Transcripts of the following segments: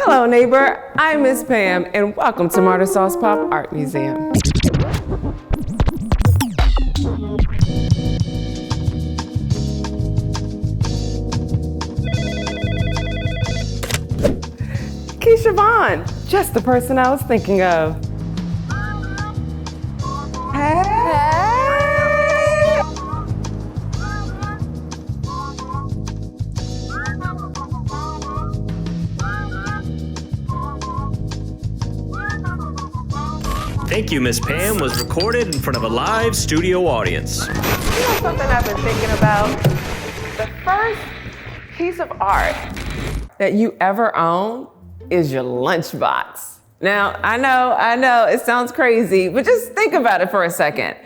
Hello, neighbor. I'm Miss Pam, and welcome to Martyr Sauce Pop Art Museum. Kisha Vaughan, just the person I was thinking of. Hey. Thank You, Miss Pam was recorded in front of a live studio audience. You know something I've been thinking about? The first piece of art that you ever own is your lunchbox. Now, I know, it sounds crazy, but just think about it for a second.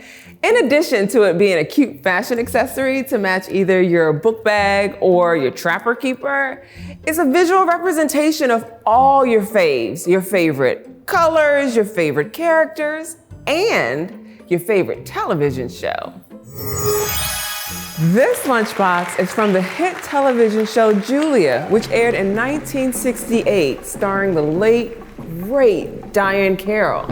In addition to it being a cute fashion accessory to match either your book bag or your trapper keeper, it's a visual representation of all your faves, your favorite colors, your favorite characters, and your favorite television show. This lunchbox is from the hit television show Julia, which aired in 1968, starring the late, great Diahann Carroll.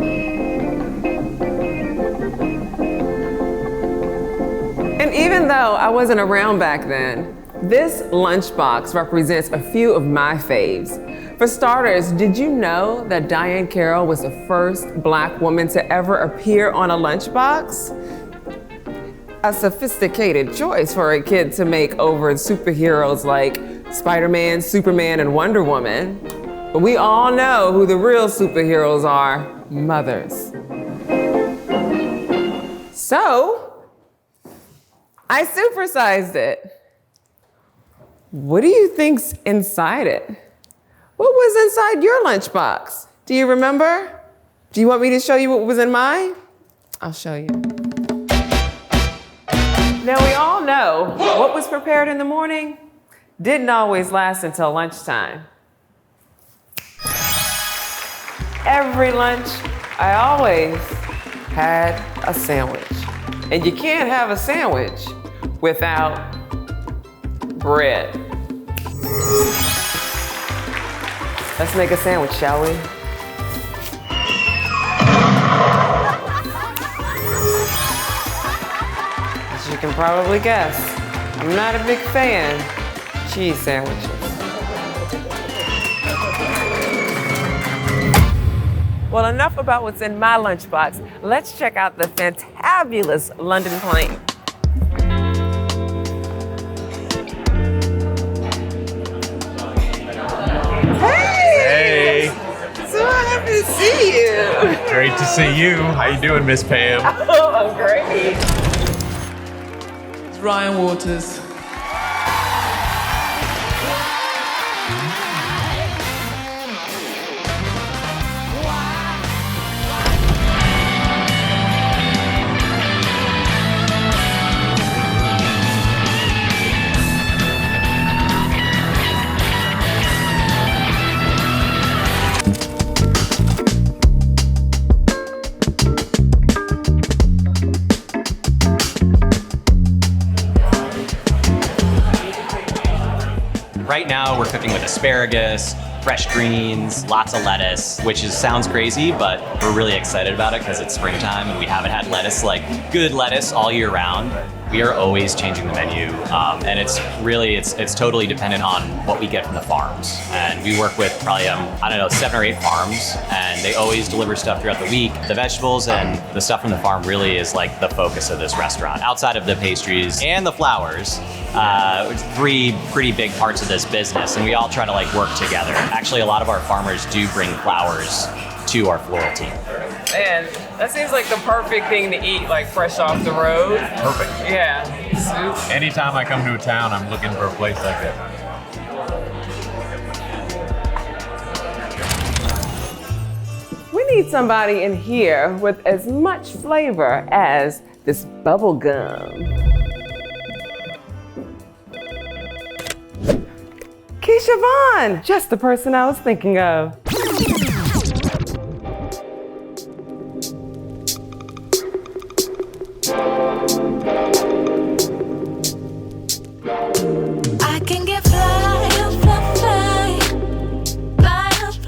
And even though I wasn't around back then, this lunchbox represents a few of my faves. For starters, did you know that Diahann Carroll was the first Black woman to ever appear on a lunchbox? A sophisticated choice for a kid to make over superheroes like Spider-Man, Superman, and Wonder Woman. But we all know who the real superheroes are: mothers. So, I supersized it. What do you think's inside it? What was inside your lunchbox? Do you remember? Do you want me to show you what was in mine? I'll show you. Now, we all know what was prepared in the morning didn't always last until lunchtime. Every lunch, I always had a sandwich. And you can't have a sandwich without bread. Let's make a sandwich, shall we? As you can probably guess, I'm not a big fan of cheese sandwiches. Well, enough about what's in my lunchbox. Let's check out the fantabulous London plane. Hey! So happy to see you. Great to see you. How you doing, Miss Pam? Oh, I'm great. It's Ryan Waters. Right now we're cooking with asparagus, fresh greens, lots of lettuce, which sounds crazy, but we're really excited about it because it's springtime and we haven't had lettuce, like good lettuce, all year round. We are always changing the menu, and it's totally dependent on what we get from the farms. And we work with probably, 7 or 8 farms, and they always deliver stuff throughout the week. The vegetables and the stuff from the farm really is like the focus of this restaurant. Outside of the pastries and the flowers, 3 pretty big parts of this business, and we all try to like work together. Actually, a lot of our farmers do bring flowers to our floral team. Man, that seems like the perfect thing to eat, like fresh off the road. Perfect. Yeah. Soup. Anytime I come to a town, I'm looking for a place like that. We need somebody in here with as much flavor as this bubble gum. Kisha Vaughan, just the person I was thinking of. I can get fly, fly, fly, fly,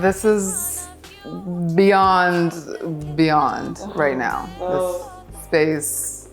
this is beyond right now. This space,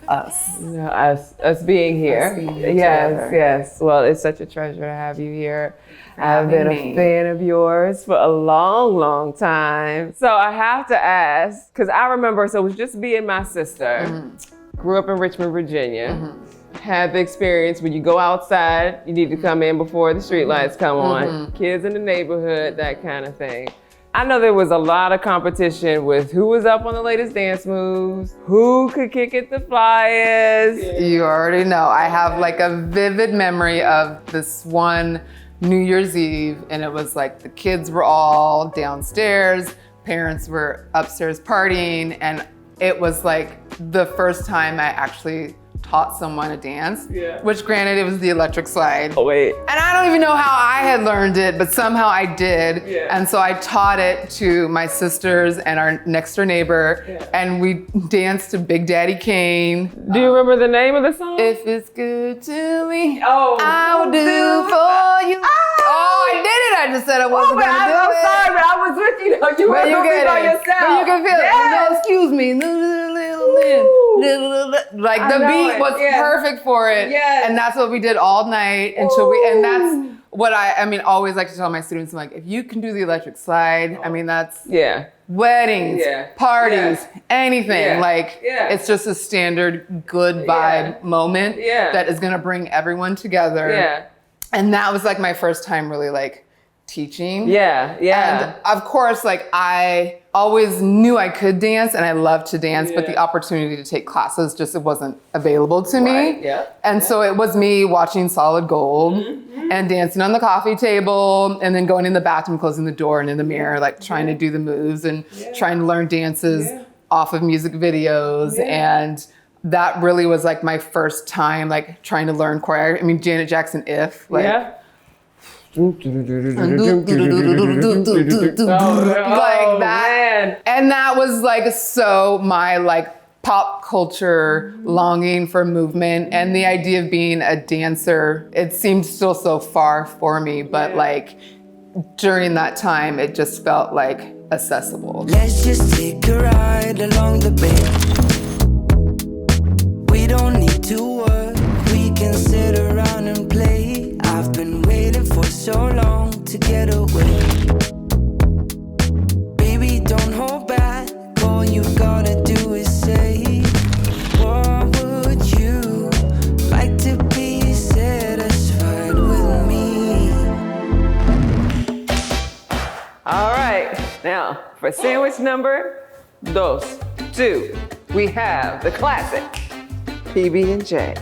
us. Us being here. Us being here Yes, together. yes. Well, it's such a treasure to have you here. I've having been me. a fan of yours for a long, long time. So I have to ask, because I remember, so it was just me and my sister. Grew up in Richmond, Virginia. Had the experience when you go outside, you need to come in before the street lights come on. Kids in the neighborhood, that kind of thing. I know there was a lot of competition with who was up on the latest dance moves, who could kick it the flyest. You already know. I have like a vivid memory of this one New Year's Eve, and it was like the kids were all downstairs, parents were upstairs partying, and it was like the first time I actually taught someone to dance, which granted it was the electric slide. Oh, wait. And I don't even know how I had learned it, but somehow I did. And so I taught it to my sisters and our next door neighbor, and we danced to Big Daddy Kane. Do you remember the name of the song? If it's good to me, Oh. I will do for you. Oh, I did it. I just said I wasn't but gonna do I'm it. sorry, but I was with you. You But were you with me get by it. yourself. But you can feel Yes. it. No, excuse me. Like I the know beat it. was Yeah. perfect for it. Yes. And that's what we did all night until and that's what I mean, always like to tell my students, I'm like, if you can do the electric slide, I mean, that's Yeah. weddings, parties, anything. Yeah. Like, Yeah. it's just a standard good vibe moment that is gonna bring everyone together. Yeah. And that was like my first time really like teaching. Yeah. And of course, like I always knew I could dance and I loved to dance, but the opportunity to take classes just it wasn't available to me. Yeah. And so it was me watching Solid Gold and dancing on the coffee table and then going in the bathroom, closing the door and in the mirror, like trying to do the moves and trying to learn dances off of music videos. And that really was like my first time like trying to learn choreography. I mean, Janet Jackson, If. Like, like that. Man. And that was like so my like pop culture longing for movement and the idea of being a dancer. It seemed still so far for me, but like during that time, it just felt like accessible. Let's just take a ride along the bay. We don't need to work, we can sit around and play. I've been waiting for so long to get away. Baby, don't hold back, all you gotta do is say, what would you like to be satisfied with me? All right. Now, for sandwich number 2, we have the classic PB&J.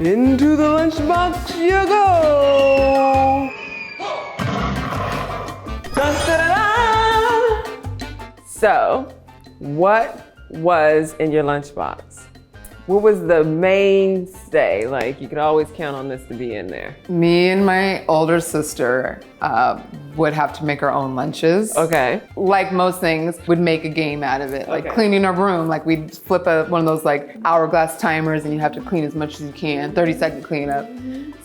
Into the lunchbox you go. Da-da-da-da. So, what was in your lunchbox? What was the mainstay? Like, you could always count on this to be in there. Me and my older sister would have to make our own lunches. Okay. Like most things, would make a game out of it. Like Okay. cleaning our room, like we'd flip one of those like hourglass timers and you have to clean as much as you can, 30-second cleanup.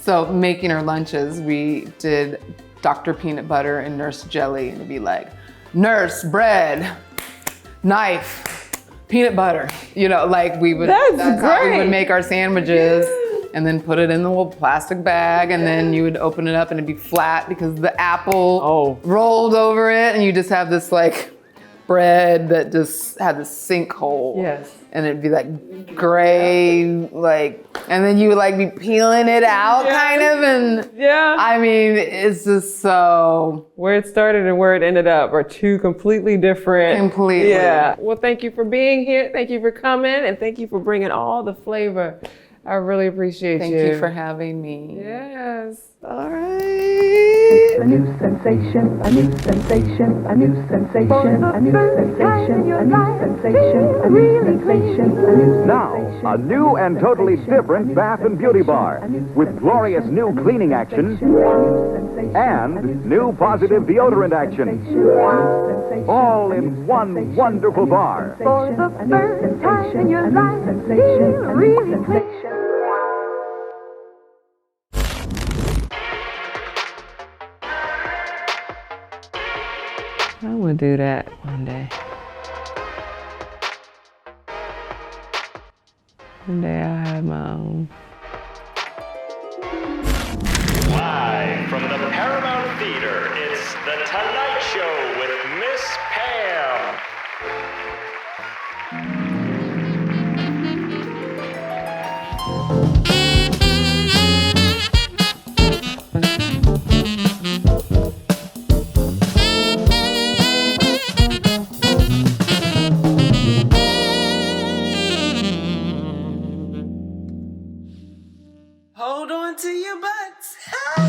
So making our lunches, we did Dr. Peanut Butter and Nurse Jelly, and it'd be like, Nurse, bread, knife, peanut butter. You know, like we would, That's how we great. would make our sandwiches. And then put it in the little plastic bag, and then you would open it up and it'd be flat because the apple rolled over it, and you just have this like bread that just had this sinkhole. Yes. And it'd be like gray, like, and then you would like be peeling it out kind of, and I mean, it's just so. Where it started and where it ended up are two completely different. Completely. Yeah. Well, thank you for being here. Thank you for coming, and thank you for bringing all the flavor. I really appreciate Thank you for having me. Yes. All right. A new sensation, a new sensation, a new sensation, a new sensation, a new sensation, a new sensation, a new Now, a new and totally different bath and beauty bar with glorious new cleaning action and new positive deodorant action. All in one wonderful bar. For the first time in your life, feel really sensation. do that one day. One day I'll have my own. Live from the Paramount Theater, it's The Tonight Show with Miss Pam. Hold on to your butts. Hey!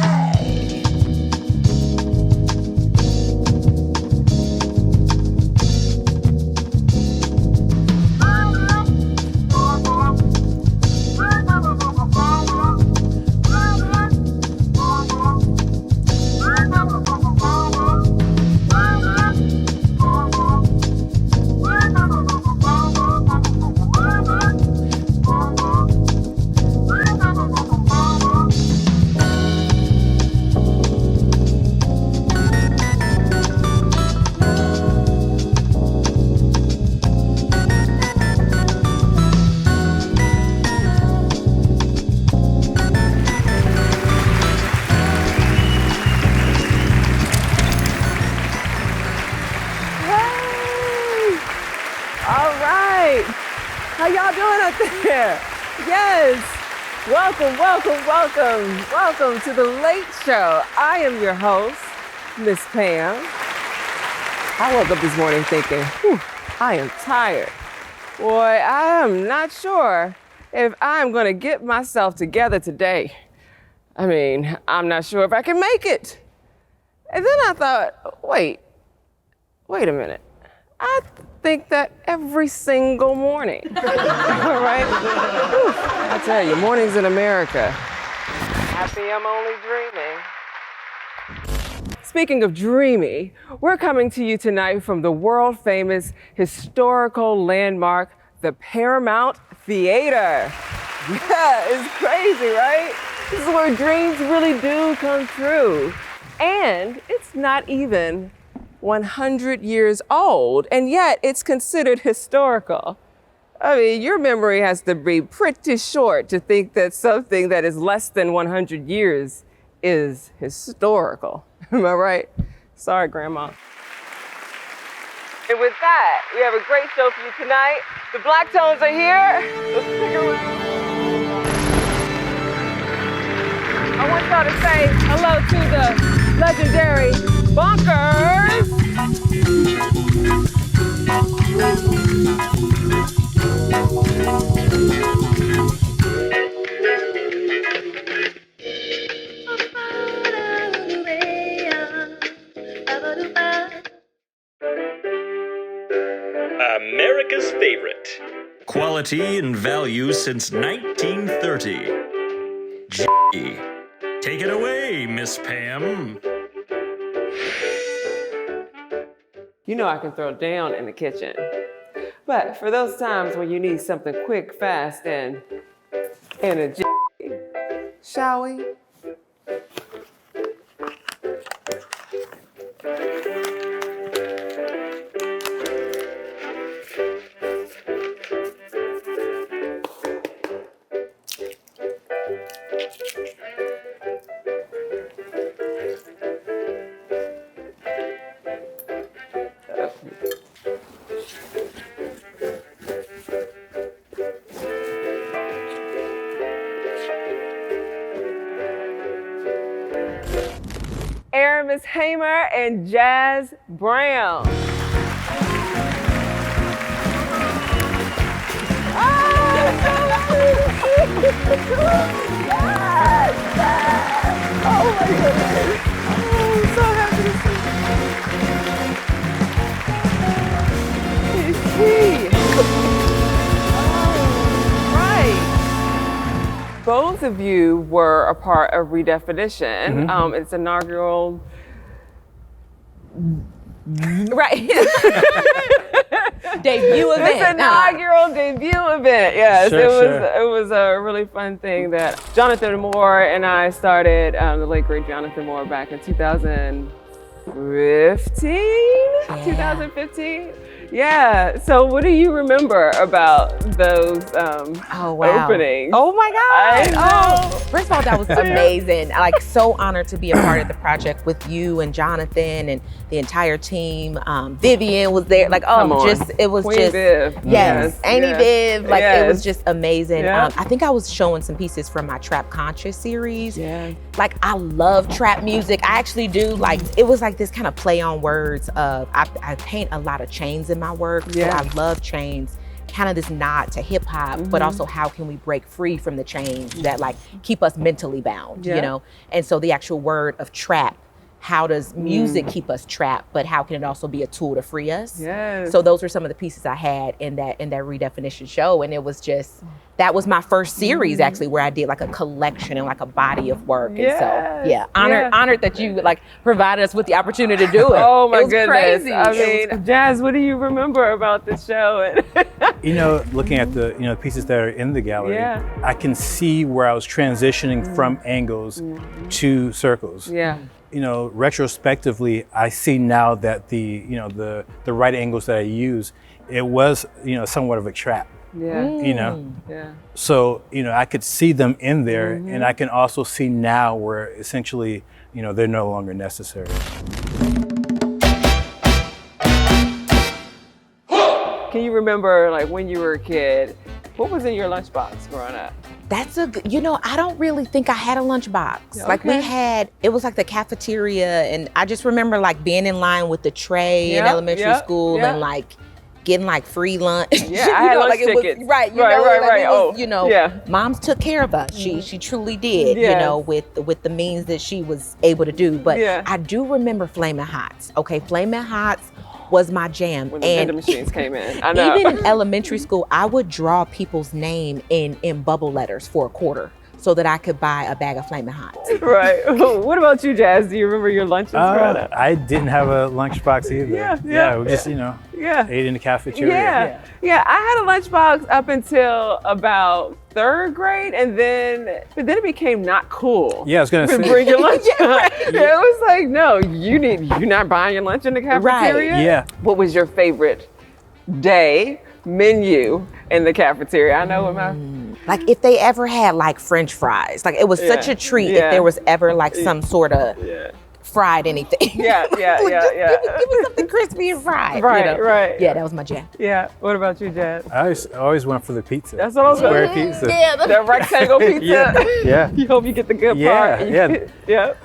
How y'all doing up there? Yes. Welcome, welcome, welcome. Welcome to The Late Show. I am your host, Miss Pam. I woke up this morning thinking, whew, I am tired. Boy, I am not sure if I'm gonna get myself together today. I mean, I'm not sure if I can make it. And then I thought, wait a minute. I think that every single morning, all right? Whew, I tell you, mornings in America. Happy I'm only dreaming. Speaking of dreamy, we're coming to you tonight from the world famous historical landmark, the Paramount Theater. Yeah, it's crazy, right? This is where dreams really do come true. And it's not even 100 years old, and yet it's considered historical. I mean, your memory has to be pretty short to think that something that is less than 100 years is historical. Am I right? Sorry, Grandma. And with that, we have a great show for you tonight. The Black Tones are here, so stick around. I want y'all to say hello to the legendary Bonkers. America's favorite. Quality and value since 1930. G. Take it away, Miss Pam. You know I can throw down in the kitchen. But for those times when you need something quick, fast, and a G, shall we? Aramis Hamer and Jazz Brown. Oh my goodness. Oh, I'm so happy to see you. Right. Both of you were a part of Redefinition. Mm-hmm. It's inaugural. Right. Debut event. It's inaugural debut event. Yes, Sure, it was a really fun thing that Jonathan Moore and I started. The late great Jonathan Moore back in 2006. 2015? Yeah. So what do you remember about those openings? Oh my I God. know. First of all, that was amazing. Like, so honored to be a part of the project with you and Jonathan and the entire team. Vivian was there. Like, Come on. it was Queen just, Viv. yes, Annie Viv. Like, it was just amazing. Yeah. I think I was showing some pieces from my Trap Conscious series. Yeah. Like, I love trap music. I actually do. Like, it was like this kind of play on words of, I paint a lot of chains in my work. Yeah. So I love chains. Kind of this nod to hip hop, but also how can we break free from the chains that like keep us mentally bound, you know? And so the actual word of trap, how does music keep us trapped, but how can it also be a tool to free us? Yes. So those were some of the pieces I had in that redefinition show. And it was just, that was my first series actually where I did like a collection and like a body of work. And so yeah, honored that you like provided us with the opportunity to do it. Oh my It was goodness. crazy. I mean, Jazz, what do you remember about the show? You know, looking at the pieces that are in the gallery, I can see where I was transitioning from angles to circles. Yeah. You know, retrospectively, I see now that the right angles that I use, it was somewhat of a trap. Yeah. You know. Yeah. So I could see them in there, and I can also see now where essentially they're no longer necessary. Can you remember, like, when you were a kid, what was in your lunchbox growing up? That's a good, I don't really think I had a lunchbox. Like it was like the cafeteria, and I just remember like being in line with the tray in elementary school and like getting like free lunch. Yeah, I had lunch tickets. Right, moms took care of us. She truly did, with the means that she was able to do. But I do remember Flamin' Hots. Okay, Flamin' Hots was my jam. When the vending machines came in. I know. Even in elementary school, I would draw people's name in bubble letters for a quarter so that I could buy a bag of Flamin' Hots. Right. What about you, Jazz? Do you remember your lunches growing up? I didn't have a lunchbox either. We just ate in the cafeteria. Yeah, I had a lunchbox up until about 3rd grade, but then it became not cool. Yeah, I was gonna say. Bring your lunch. It was like, no, you're not buying your lunch in the cafeteria. Right. Yeah. What was your favorite day menu in the cafeteria? I know what my. Like if they ever had like French fries, like it was such a treat if there was ever like some sort of fried anything. Yeah. Give me something crispy and fried. Right. Yeah, that was my jam. Yeah. What about you, Jazz? I always went for the pizza. That's what I was Square saying. pizza. Yeah, the rectangle pizza. Yeah. You hope you get the good part. Yeah,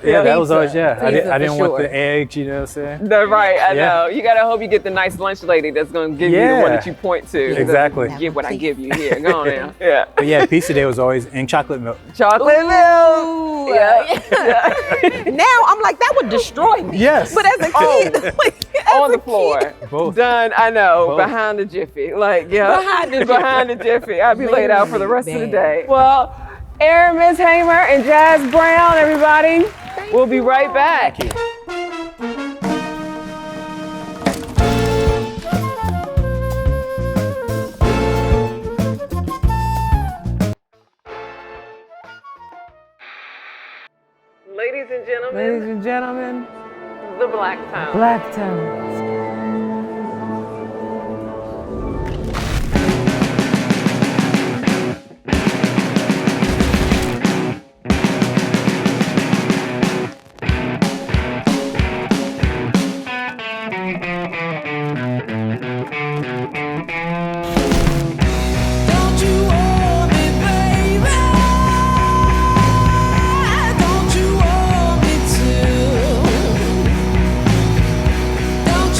that was always I didn't want the eggs, you know what I'm saying? Right, I know. You gotta hope you get the nice lunch lady that's gonna give you the one that you point to. Exactly. Get what I give you here. Go on now. Yeah. But yeah, pizza day was always in chocolate milk. Chocolate milk. Yeah. Now I'm like, that would destroy me. Yes. But as a kid, on the floor. Both. Done, I know. Both. Behind the jiffy. Like, behind the jiffy. I'd be laid out for the rest of the day. Well, Aramis Hamer and Jazz Brown, everybody. We'll be right back. Thank you. Ladies and gentlemen, the Black Tone. Black Tone. Don't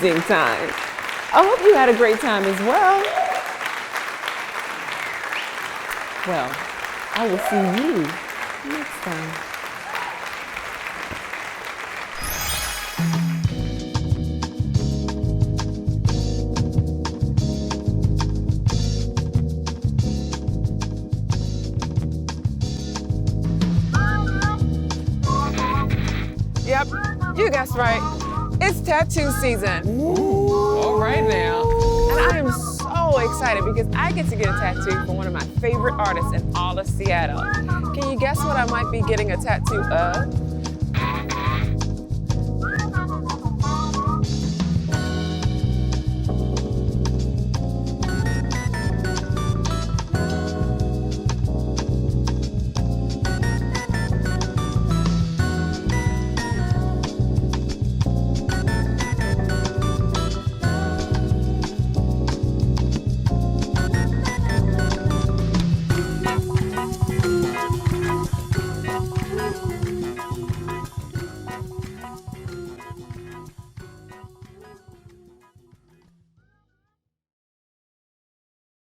amazing time. I hope you had a great time as well. Well, I will see you next time. Yep, you guessed right. It's tattoo season. All right now. And I am so excited because I get to get a tattoo from one of my favorite artists in all of Seattle. Can you guess what I might be getting a tattoo of?